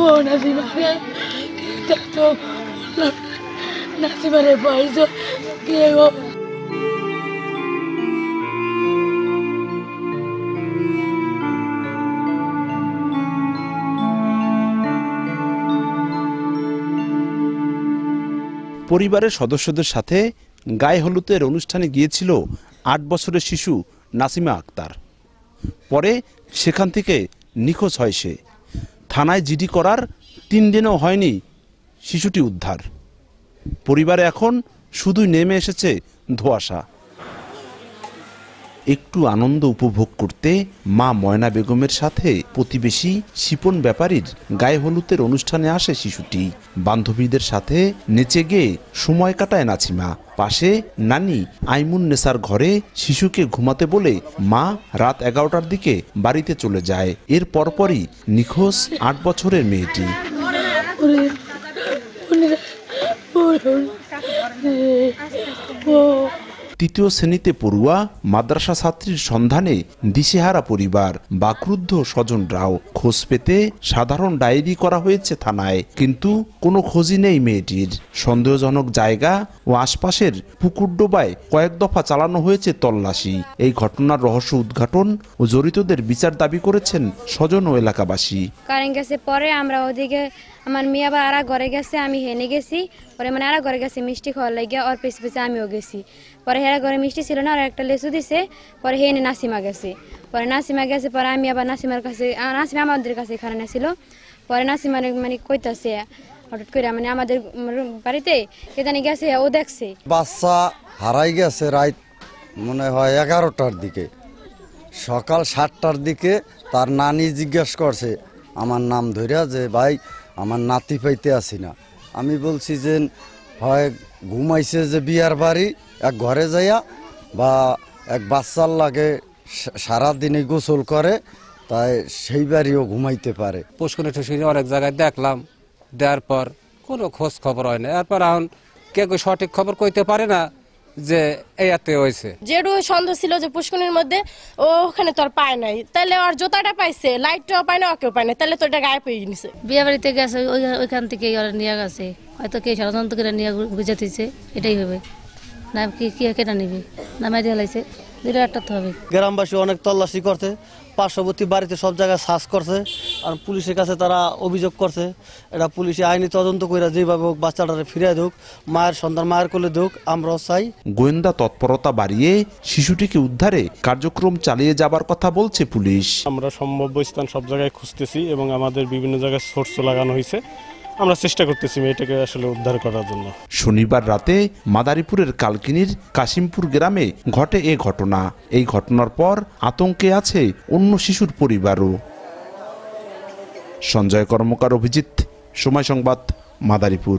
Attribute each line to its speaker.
Speaker 1: ও নাসিমারে তো নাসিমারে পাইছো কে গো?
Speaker 2: পরিবারের সদস্যদের সাথে গায়ে হলুদের অনুষ্ঠানে গিয়েছিল ৮ বছরের শিশু নাসিমা আক্তার। পরে সেখান থেকে নিখোঁজ হয় সে। থানায় জিডি করার ৩ দিনও হয়নি শিশুটি উদ্ধার। পরিবারে এখন শুধুই নেমে এসেছে ধোঁয়াশা। একটু আনন্দ উপভোগ করতে মা ময়না বেগমের সাথে প্রতিবেশী শিপন ব্যাপারীর গায়ে হলুদের অনুষ্ঠানে আসে শিশুটি। বান্ধবীদের সাথে নেচে গিয়ে সময় কাটায় নাসিমা। পাশে নানি আইমুন নেসার ঘরে শিশুকে ঘুমাতে বলে মা রাত ১১টার দিকে বাড়িতে চলে যায়। এর পরপরই নিখোঁজ ৮ বছরের মেয়েটি। তৃতীয় শ্রেণীতে পড়ুয়া মাদ্রাসা ছাত্রীর সন্ধানে দিশেহারা পরিবার, বাকরুদ্ধ স্বজনরাও। খোঁজ পেতে সাধারণ ডায়েরি করা হয়েছে থানায়, কিন্তু কোনো খোঁজই নেই মেয়েটির। সন্দেহজনক জায়গা ও আশপাশের পুকুরডোবায় কয়েক দফা চালানো হয়েছে তল্লাশি। এই ঘটনার রহস্য উদ্ঘাটন ও জড়িতদের বিচার দাবি করেছেন স্বজন ও এলাকাবাসী।
Speaker 3: কারেন্ট গেছে পরে আমরা ওদিকে আমার মেয়ে আবার আরা ঘরে গেছে, আমি হেনে গেছি। পরে মানে আরা ঘরে গেছে মিষ্টি খাওয়ার লাগে, ওর পিছে পিছে আমিও গেছি। পরে হেরা ঘরে মিষ্টি ছিল না, আর একটা লেচু দিছে। পরে হেনে নাসিমা গেছে। পরে আমি আবার নাসিমার কাছে, নাসিমা আমাদের কাছে এখানে ছিল। পরে নাসিমার মানে কইতাছে হঠাৎ করে মানে আমাদের বাড়িতে কে জানি গেছে, ও দেখছে
Speaker 4: বাচ্চা হারাই গেছে রাত মনে হয় 11টার দিকে। সকাল 7টার দিকে তার নানি জিজ্ঞেস করছে আমার নাম ধরিয়া যে ভাই আমার নাতি পাইতে আসি না। আমি বলছি যে হয় ঘুমাইছে যে বিয়ার বাড়ি এক ঘরে যাইয়া, বা এক বাচ্চার লাগে সারাদিনে গোসল করে, তাই সেই বাড়িও ঘুমাইতে পারে।
Speaker 5: পুষ্করণী টুস্করণী অনেক জায়গায় দেখলাম, দেওয়ার পর কোনো খোঁজ খবর হয় না। এরপর এখন কেউ সঠিক খবর কইতে পারে না যে এতে হয়েছে।
Speaker 6: যেটু সন্দেহ ছিল যে পুষ্করণীর মধ্যে, ও ওখানে তো আর পায় নাই, তাহলে ওর জুতাটা পাইছে, লাইটটাও পায় না, ওকেও পায় না, তাহলে তো এটা গায়েব হয়ে গেছে।
Speaker 7: বিয়ে বাড়িতে গেছে, ওইখান থেকে নিয়ে গেছে, হয়তো কে ষড়যন্ত্র করে নিয়ে গুজাতেছে, এটাই হবে না। কি কেটা নিবি না মাই দিয়ে লাইছে, দুটো একটা তো হবে।
Speaker 8: গ্রামবাসী অনেক তল্লাশি করছে, পার্শ্ববর্তী বাড়িতে সব জায়গায় সার্চ করছে, আর পুলিশের কাছে তারা অভিযোগ করছে। এটা পুলিশে আইনি তদন্ত করে যেভাবে হোক বাচ্চাটারে ফিরিয়ে দেখ, মায়ের সন্তান মায়ের কোলে দেখ, আমরাও চাই।
Speaker 2: গোয়েন্দা তৎপরতা বাড়িয়ে শিশুটিকে উদ্ধারে কার্যক্রম চালিয়ে যাবার কথা বলছে পুলিশ।
Speaker 9: আমরা সম্ভাব্য স্থান সব জায়গায় খুঁজতেছি এবং আমাদের বিভিন্ন জায়গায় সোর্সও লাগানো হয়েছে। আমরা চেষ্টা করতেছি মেয়েটাকে আসলে উদ্ধার করার জন্য।
Speaker 2: শনিবার রাতে মাদারীপুরের কালকিনির কাশিমপুর গ্রামে ঘটে এ ঘটনা। এই ঘটনার পর আতঙ্কে আছে অন্য শিশুর পরিবারও। সঞ্জয় কর্মকার, অভিজিৎ, সময় সংবাদ, মাদারীপুর।